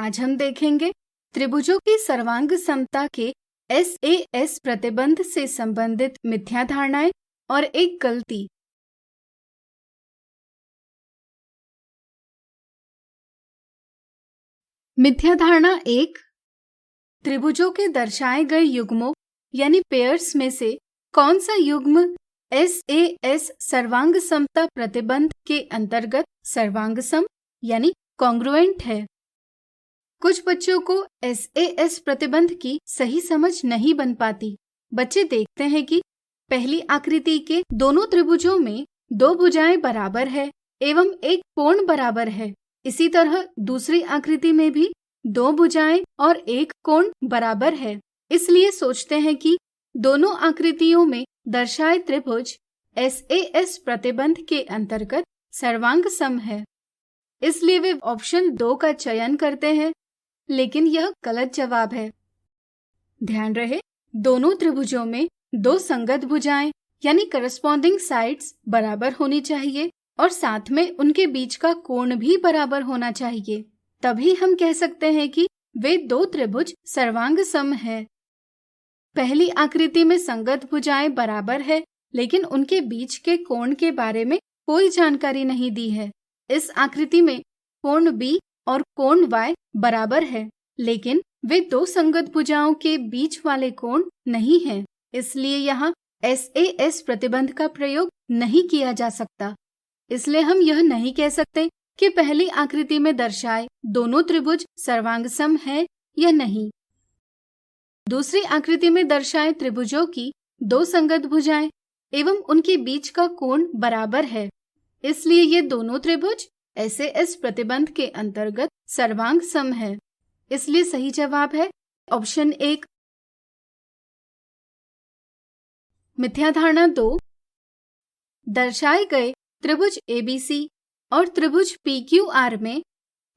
आज हम देखेंगे त्रिभुजों की सर्वांग समता के SAS प्रतिबंध से संबंधित मिथ्या धारणाएं और एक गलती। मिथ्या धारणा 1, त्रिभुजों के दर्शाए गए युग्मों यानी पेयर्स में से कौन सा युग्म SAS सर्वांग समता प्रतिबंध के अंतर्गत सर्वांग सम यानी कॉन्ग्रुएंट है। कुछ बच्चों को SAS प्रतिबंध की सही समझ नहीं बन पाती। बच्चे देखते हैं कि पहली आकृति के दोनों त्रिभुजों में दो भुजाएं बराबर है एवं एक कोण बराबर है। इसी तरह दूसरी आकृति में भी दो भुजाएं और एक कोण बराबर है। इसलिए सोचते हैं कि दोनों आकृतियों में दर्शाए त्रिभुज SAS प्रतिबंध के अंतर्गत सर्वांग सम है। इसलिए वे ऑप्शन 2 का चयन करते हैं, लेकिन यह गलत जवाब है। ध्यान रहे, दोनों त्रिभुजों में दो संगत भुजाएं यानी करस्पॉन्डिंग साइड्स बराबर होनी चाहिए और साथ में उनके बीच का कोण भी बराबर होना चाहिए। तभी हम कह सकते हैं कि वे दो त्रिभुज सर्वांग सम है। पहली आकृति में संगत भुजाएं बराबर है, लेकिन उनके बीच के कोण के बारे में कोई जानकारी नहीं दी है। इस आकृति में कोण B और कोण Y बराबर है, लेकिन वे दो संगत भुजाओं के बीच वाले कोण नहीं हैं। इसलिए यहाँ SAS प्रतिबंध का प्रयोग नहीं किया जा सकता। इसलिए हम यह नहीं कह सकते कि पहली आकृति में दर्शाए दोनों त्रिभुज सर्वांग सम है या नहीं। दूसरी आकृति में दर्शाए त्रिभुजों की दो संगत भुजाएं एवं उनके बीच का कोण बराबर है। इसलिए ये दोनों त्रिभुज SAS प्रतिबंध के अंतर्गत सर्वांग सम है। इसलिए सही जवाब है ऑप्शन 1। मिथ्या धारणा 2, दर्शाए गए त्रिभुज ABC और त्रिभुज PQR में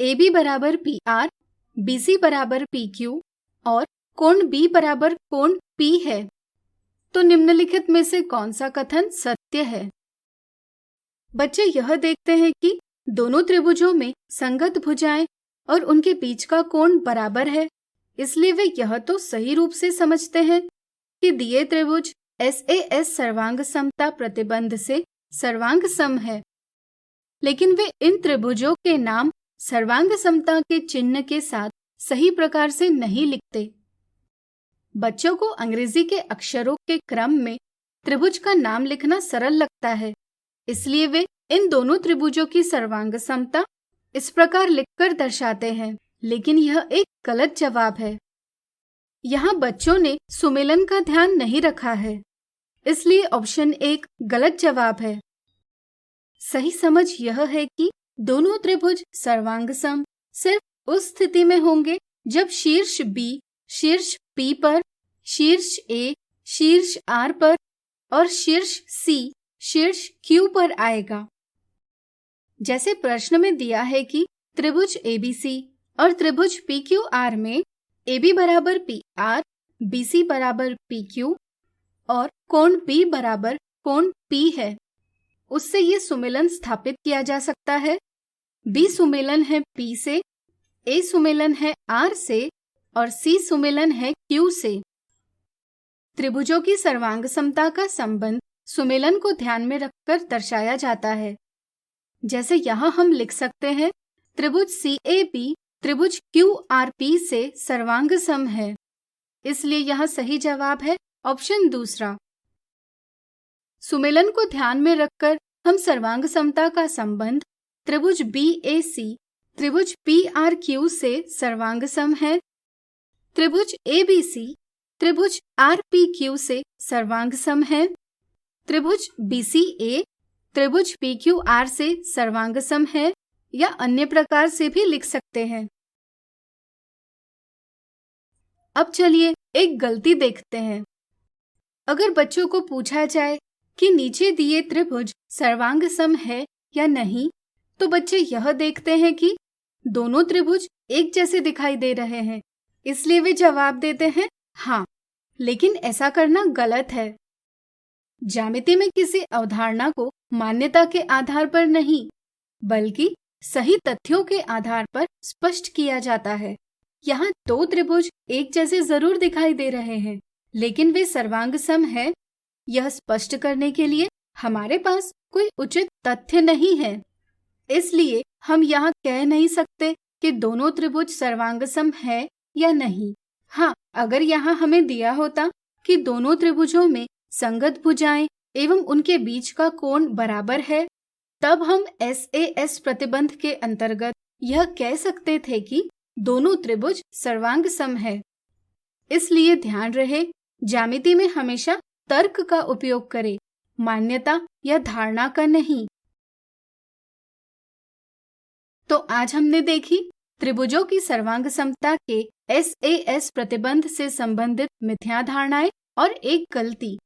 AB बराबर PR, BC बराबर PQ और कोण B बराबर कोण P है, तो निम्नलिखित में से कौन सा कथन सत्य है? बच्चे यह देखते हैं कि दोनों त्रिभुजों में संगत भुजाएं और उनके बीच का कोण बराबर है। इसलिए वे यह तो सही रूप से समझते हैं कि दिए त्रिभुज SAS सर्वांग समता प्रतिबंध से सर्वांग सम है, लेकिन वे इन त्रिभुजों के नाम सर्वांग समता के चिन्ह के साथ सही प्रकार से नहीं लिखते। बच्चों को अंग्रेजी के अक्षरों के क्रम में त्रिभुज का नाम लिखना सरल लगता है, इसलिए वे इन दोनों त्रिभुजों की सर्वांग समता इस प्रकार लिखकर दर्शाते हैं, लेकिन यह एक गलत जवाब है। यहाँ बच्चों ने सुमेलन का ध्यान नहीं रखा है, इसलिए ऑप्शन 1 गलत जवाब है। सही समझ यह है कि दोनों त्रिभुज सर्वांग सम सिर्फ उस स्थिति में होंगे जब शीर्ष B शीर्ष P पर, शीर्ष A शीर्ष R पर और शीर्ष C शीर्ष Q पर आएगा। जैसे प्रश्न में दिया है कि त्रिभुज ABC और त्रिभुज PQR में AB बराबर PR, BC बराबर PQ और कोण B बराबर कोण P है, उससे ये सुमेलन स्थापित किया जा सकता है। B सुमेलन है P से, A सुमेलन है R से और C सुमेलन है Q से। त्रिभुजों की सर्वांग समता का संबंध सुमेलन को ध्यान में रखकर दर्शाया जाता है। जैसे यहाँ हम लिख सकते हैं, त्रिभुज CAB त्रिभुज QRP से सर्वांग सम है। इसलिए यहाँ सही जवाब है ऑप्शन 2। सुमेलन को ध्यान में रखकर हम सर्वांग समता का संबंध त्रिभुज BAC त्रिभुज PRQ से सर्वांग सम है, त्रिभुज ABC त्रिभुज RPQ से सर्वांग सम है, त्रिभुज BCA त्रिभुज PQR से सर्वांग सम है, या अन्य प्रकार से भी लिख सकते हैं। अब चलिए एक गलती देखते हैं। अगर बच्चों को पूछा जाए कि नीचे दिए त्रिभुज सर्वांग सम है या नहीं, तो बच्चे यह देखते हैं कि दोनों त्रिभुज एक जैसे दिखाई दे रहे हैं, इसलिए वे जवाब देते हैं हाँ। लेकिन ऐसा करना गलत है। ज्यामिति में किसी अवधारणा को मान्यता के आधार पर नहीं, बल्कि सही तथ्यों के आधार पर स्पष्ट किया जाता है। यहाँ दो त्रिभुज एक जैसे जरूर दिखाई दे रहे हैं, लेकिन वे सर्वांग सम है, यह स्पष्ट करने के लिए हमारे पास कोई उचित तथ्य नहीं है। इसलिए हम यहाँ कह नहीं सकते कि दोनों त्रिभुज सर्वांग सम है या नहीं। हाँ, अगर यहाँ हमें दिया होता कि दोनों त्रिभुजों में संगत भुजाएं एवं उनके बीच का कोण बराबर है, तब हम SAS प्रतिबंध के अंतर्गत यह कह सकते थे कि दोनों त्रिभुज सर्वांग सम है। इसलिए ध्यान रहे, ज्यामिति में हमेशा तर्क का उपयोग करें, मान्यता या धारणा का नहीं। तो आज हमने देखी त्रिभुजों की सर्वांग समता के SAS प्रतिबंध से संबंधित मिथ्या धारणाएं और एक गलती।